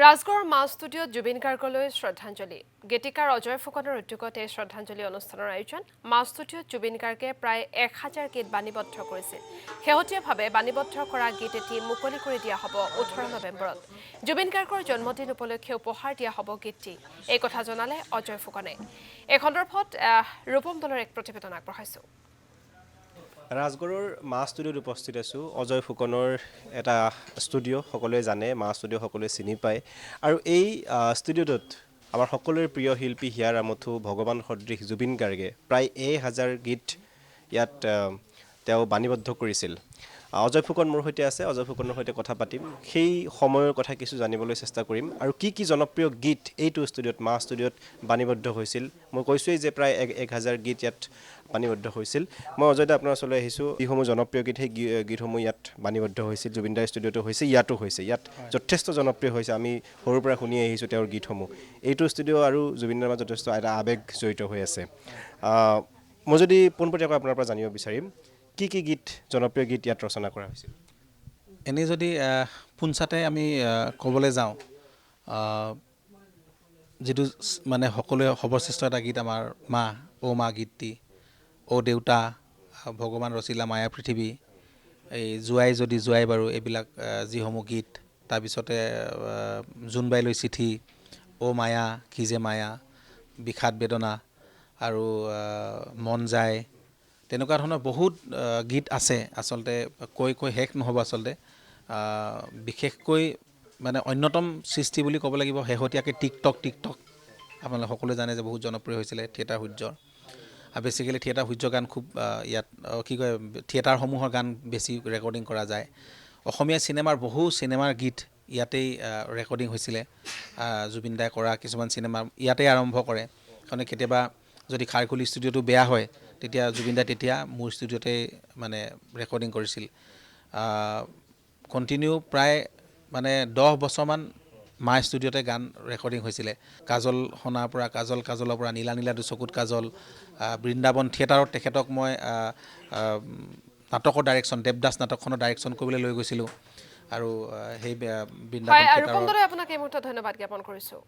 ৰাজগড়ৰ মা ষ্টুডিঅ'ত জুবিন গাৰ্গলৈ শ্ৰদ্ধাঞ্জলি গীতিকাৰ অজয় ফুকনৰ উদ্যোগত এই শ্ৰদ্ধাঞ্জলি অনুষ্ঠানৰ আয়োজন মা ষ্টুডিঅ'ত জুবিন গাৰ্গে প্ৰায় 1000 গীত বাণীবদ্ধ কৰিছিল শেহতীয়াভাৱে বাণীবদ্ধ কৰা গীত এটি মুকলি কৰি দিয়া হ'ব 18 নৱেম্বৰত জুবিন গাৰ্গৰ জন্মদিন উপলক্ষে উপহাৰ দিয়া হ'ব গীতটি এই কথা জনালে অজয় ফুকনে এই সন্দৰ্ভত ৰূপম দলৰ এক প্ৰতিবেদন আগবঢ়াইছো ৰাজগড়ৰ মা ষ্টুডিঅ'ত উপস্থিত আছোঁ অজয় ফুকনৰ এটা ষ্টুডিঅ' সকলোৱে জানে মা ষ্টুডিঅ' সকলোৱে চিনি পায় আৰু এই ষ্টুডিঅ'টোত আমাৰ সকলোৰে প্ৰিয় শিল্পী হিয়া ৰামথু ভগৱান সদৃশ জুবিন গাৰ্গে প্ৰায় 1000 গীত ইয়াত তেওঁ বাণীবদ্ধ কৰিছিল অজয় ফুকন মোৰ সৈতে আছে অজয় ফুকনৰ সৈতে কথা পাতিম সেই সময়ৰ কথা কিছু জানিবলৈ চেষ্টা কৰিম আৰু কি জনপ্ৰিয় গীত এইটো ষ্টুডিঅ'ত মা ষ্টুডিঅ'ত বাণীবদ্ধ হৈছিল মই কৈছোৱেই যে প্ৰায় 1000 গীত ইয়াত বাণীবদ্ধ হৈছিল মই অজয়দা আপোনাৰ ওচৰলৈ আহিছোঁ যিসমূহ জনপ্ৰিয় গীত সেই গীতসমূহ ইয়াত বাণীবদ্ধ হৈছিল জুবিন দাৰ ষ্টুডিঅ'টো হৈছে ইয়াতো হৈছে ইয়াত যথেষ্ট জনপ্ৰিয় হৈছে আমি সৰুৰ পৰা শুনি আহিছোঁ তেওঁৰ গীতসমূহ এইটো ষ্টুডিঅ' আৰু জুবিন দাৰ মাজত যথেষ্ট এটা আৱেগ জড়িত হৈ আছে মই যদি পোনপটীয়াকৈ আপোনাৰ পৰা জানিব বিচাৰিম কি গীত জনপ্ৰিয় গীত ইয়াত ৰচনা কৰা হৈছিল এনেই যদি পোনছাতে আমি ক'বলৈ যাওঁ যিটো মানে সকলোৱে সৰ্বশ্ৰেষ্ঠ এটা গীত আমাৰ মা গীতটি অ দেউতা ভগৱান ৰচিলা মায়া পৃথিৱী এই জোৱাই যদি জোৱাই বাৰু এইবিলাক যিসমূহ গীত তাৰপিছতে জোনবাইলৈ চিঠি অ মায়া কি যে মায়া বিষাদ বেদনা আৰু মন যায় তেনেকুৱা ধৰণৰ বহুত গীত আছে আচলতে কৈ শেষ নহ'ব আচলতে বিশেষকৈ মানে অন্যতম সৃষ্টি বুলি ক'ব লাগিব শেহতীয়াকৈ টিকটক আপোনালোকে সকলোৱে জানে যে বহুত জনপ্ৰিয় হৈছিলে থিয়েটাৰ সূৰ্যৰ আৰু বেছিকেলি থিয়েটাৰ সূৰ্য গান খুব ইয়াত থিয়েটাৰসমূহৰ গান বেছি ৰেকৰ্ডিং কৰা যায় অসমীয়া চিনেমাৰ গীত ইয়াতেই ৰেকৰ্ডিং হৈছিলে জুবিন দাই কৰা কিছুমান চিনেমা ইয়াতেই আৰম্ভ কৰে কাৰণ কেতিয়াবা যদি খাৰঘুলি ষ্টুডিঅ'টো বেয়া হয় তেতিয়া জুবিন দাই মোৰ ষ্টুডিঅ'তে মানে ৰেকৰ্ডিং কৰিছিল কণ্টিনিউ প্ৰায় মানে 10 বছৰমান মা ষ্টুডিঅ'তে গান ৰেকৰ্ডিং হৈছিলে কাজলৰ পৰা নীলা দুচকুত কাজল বৃন্দাবন থিয়েটাৰত তেখেতক মই নাটকৰ ডাইৰেকশ্যন দেৱদাস নাটকখনৰ ডাইৰেকশ্যন কৰিবলৈ লৈ গৈছিলোঁ আৰু সেই বৃন্দাবন ৰূপম দলে আপোনাক এই মুহূৰ্তত ধন্যবাদ জ্ঞাপন কৰিছোঁ